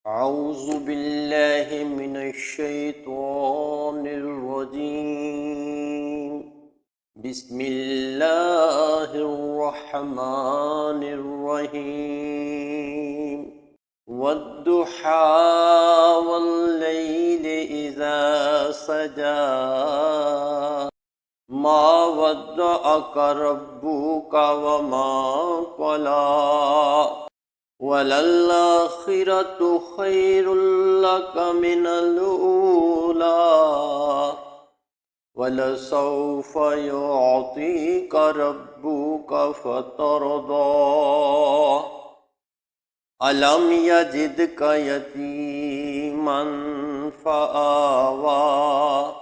أعوذ بالله من الشيطان الرجيم. بسم الله الرحمن الرحيم. والضحى والليل إذا سجى ما ودعك ربك وما قلى وللآخرة خير لك من الأولى ولسوف يعطيك ربك فترضى ألم يجدك يتيما فآوى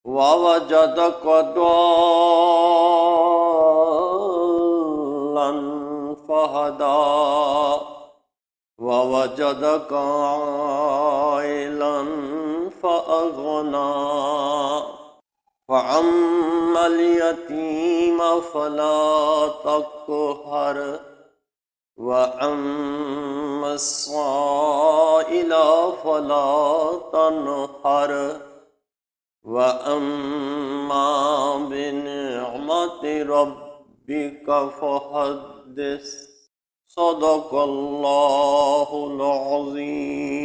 ووجدك ضالا فهدى ووجدك عائلا فأغنى فأما اليتيم فلا تقهر وأما السائل فلا تنهر وأما بنعمة ربك فحدث صدق الله العظيم.